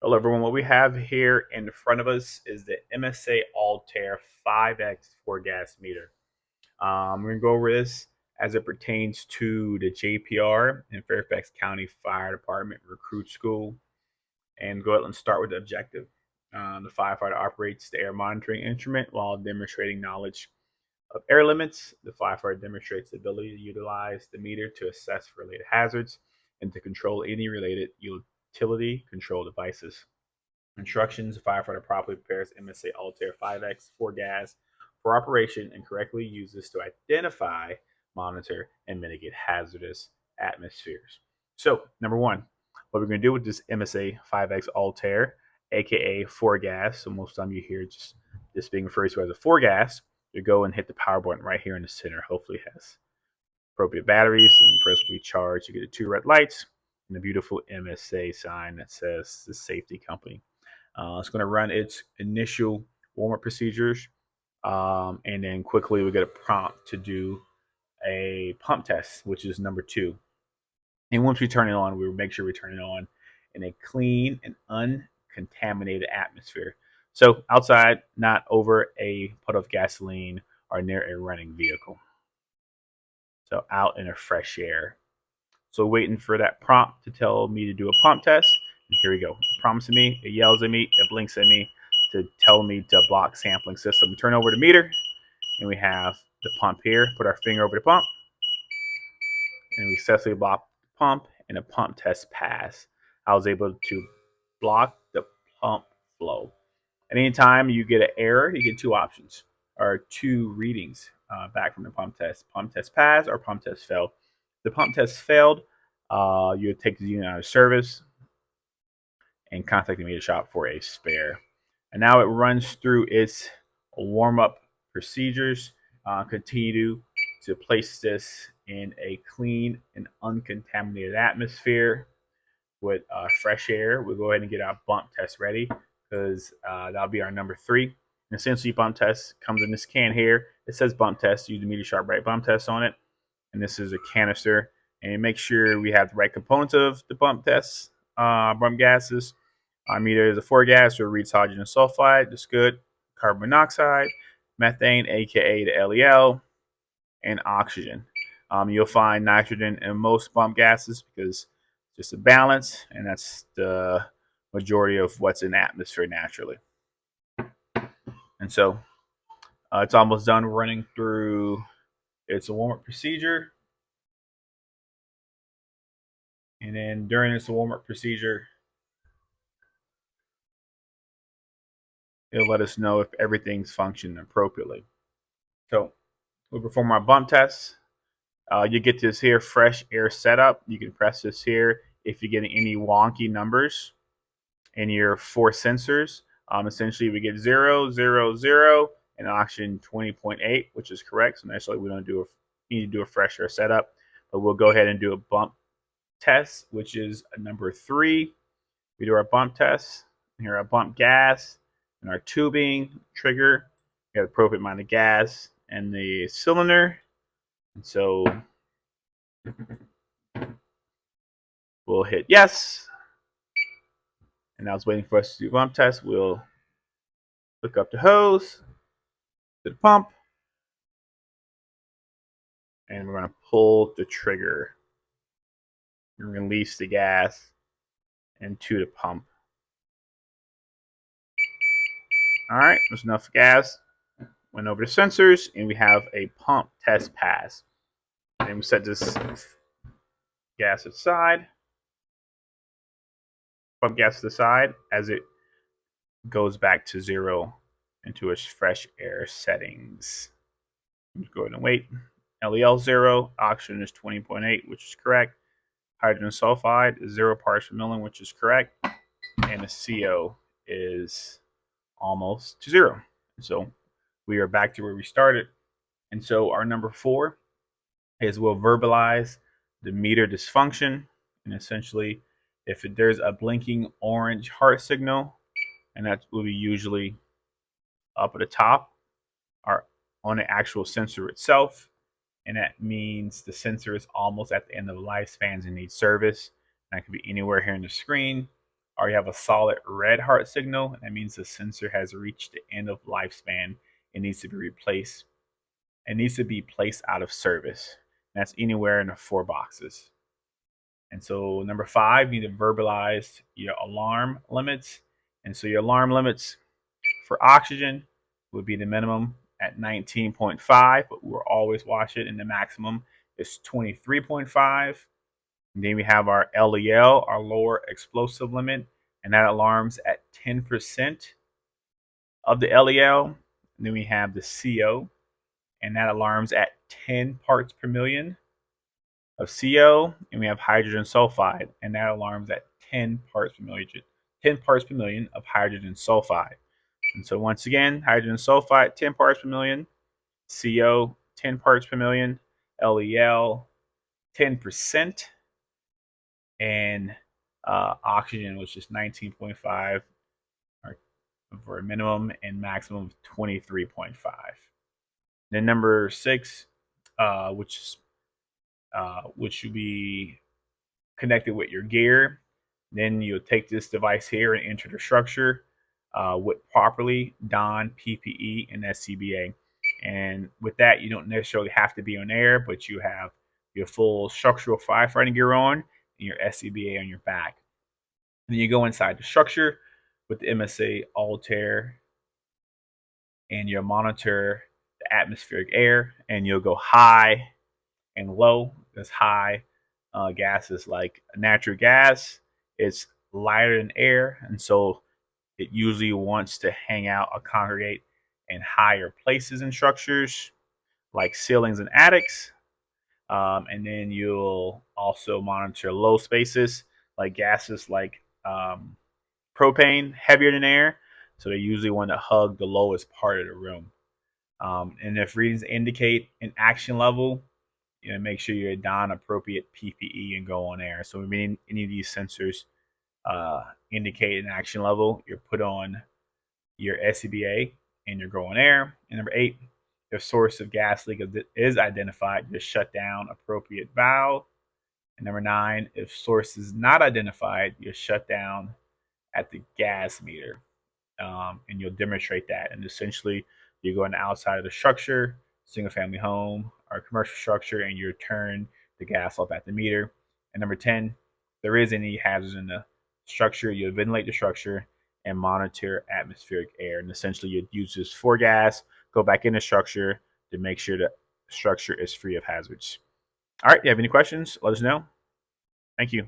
Hello everyone, what we have here in front of us is the MSA Altair 5X 4-gas meter. We're going to go over this as it pertains to the JPR and Fairfax County Fire Department Recruit School. And go ahead and start with the objective. The firefighter operates the air monitoring instrument while demonstrating knowledge of air limits. The firefighter demonstrates the ability to utilize the meter to assess related hazards and to control any related utility control devices. Instructions: the firefighter properly prepares MSA Altair 5X 4-gas for operation and correctly uses to identify, monitor, and mitigate hazardous atmospheres. So, number one, what we're going to do with this MSA 5X Altair, aka 4-gas, so most of the time you hear just this being referred to as a 4-gas, you go and hit the power button right here in the center. Hopefully it has appropriate batteries and presently charged. You get the two red lights and the beautiful MSA sign that says the safety company. It's going to run its initial warm-up procedures, and then quickly we get a prompt to do a pump test, which is number 2. And once we turn it on, we will make sure we turn it on in a clean and uncontaminated atmosphere. So outside, not over a puddle of gasoline or near a running vehicle. So out in a fresh air. So waiting for that prompt to tell me to do a pump test. And here we go. It prompts me, it yells at me, it blinks at me to tell me to block sampling system. We turn over the meter and we have the pump here. Put our finger over the pump and we successfully block the pump and a pump test pass. I was able to block the pump flow. At any time you get an error, you get two options or two readings back from the pump test. Pump test pass or pump test failed. The pump test failed, you take the unit out of service and contact the meter shop for a spare. And now it runs through its warm-up procedures. Continue to place this in a clean and uncontaminated atmosphere with fresh air. We'll go ahead and get our bump test ready because that'll be our number 3. And essentially, bump test comes in this can here. It says bump test. Use the meter sharp right bump test on it. And this is a canister. And make sure we have the right components of the bump test, bump gases. Our meter is a 4-gas, so it reads hydrogen sulfide. That's good. Carbon monoxide, methane, aka the LEL, and oxygen. You'll find nitrogen in most bump gases because it's just a balance, and that's the majority of what's in the atmosphere naturally. And so it's almost done running through its warm-up procedure. And then during this warm-up procedure, it'll let us know if everything's functioning appropriately. So we'll perform our bump test. You get this here fresh air setup. You can press this here if you're getting any wonky numbers in your 4 sensors. Essentially, we get 0, 0, 0, and oxygen 20.8, which is correct. So naturally, we don't need to do a fresh air setup, but we'll go ahead and do a bump test, which is a number 3. We do our bump test. Here, our bump gas and our tubing trigger. We have the appropriate amount of gas and the cylinder. And so we'll hit yes. And now it's waiting for us to do bump test. We'll hook up the hose to the pump. And we're going to pull the trigger and release the gas into the pump. All right, there's enough gas. Went over the sensors, and we have a pump test pass. And we set this gas aside. Pump gas to the side as it goes back to 0 into its fresh air settings. Go ahead and wait. LEL 0, oxygen is 20.8, which is correct. Hydrogen sulfide is 0 parts per million, which is correct. And the CO is almost to 0. So we are back to where we started. And so our number 4 is we'll verbalize the meter dysfunction. And essentially, if there's a blinking orange heart signal, and that will be usually up at the top or on the actual sensor itself, and that means the sensor is almost at the end of the lifespans and needs service. And that could be anywhere here on the screen or you have a solid red heart signal, that means the sensor has reached the end of lifespan. It needs to be replaced. It needs to be placed out of service. That's anywhere in the 4 boxes. And so number 5, you need to verbalize your alarm limits. And so your alarm limits for oxygen would be the minimum at 19.5, but we'll always watch it, and the maximum is 23.5. And then we have our LEL, our lower explosive limit, and that alarms at 10% of the LEL. And then we have the CO, and that alarms at 10 parts per million of CO. And we have hydrogen sulfide, and that alarms at 10 parts per million, 10 parts per million of hydrogen sulfide. And so once again, hydrogen sulfide, 10 parts per million, CO, 10 parts per million, LEL, 10%, and oxygen was just 19.5 for a minimum and maximum of 23.5. Then number 6, which should be connected with your gear. Then you'll take this device here and enter the structure with properly donned PPE and SCBA. And with that, you don't necessarily have to be on air, but you have your full structural firefighting gear on and your SCBA on your back. And then you go inside the structure with the MSA Altair, and you'll monitor the atmospheric air, and you'll go high and low. That's high gases like natural gas. It's lighter than air, and so it usually wants to hang out or congregate in higher places in structures like ceilings and attics. And then you'll also monitor low spaces like gases like propane, heavier than air. So they usually want to hug the lowest part of the room. And if readings indicate an action level, make sure you don appropriate PPE and go on air. So if any of these sensors indicate an action level, you're put on your SCBA and you're going air. And number 8, if source of gas leak is identified, just shut down appropriate valve. And number 9, if source is not identified, you shut down at the gas meter, and you'll demonstrate that. And essentially, you go on the outside of the structure, single family home or commercial structure, and you turn the gas off at the meter. And number 10, if there is any hazards in the structure, you ventilate the structure and monitor atmospheric air. And essentially, you use this for gas, go back in the structure to make sure the structure is free of hazards. All right, you have any questions? Let us know. Thank you.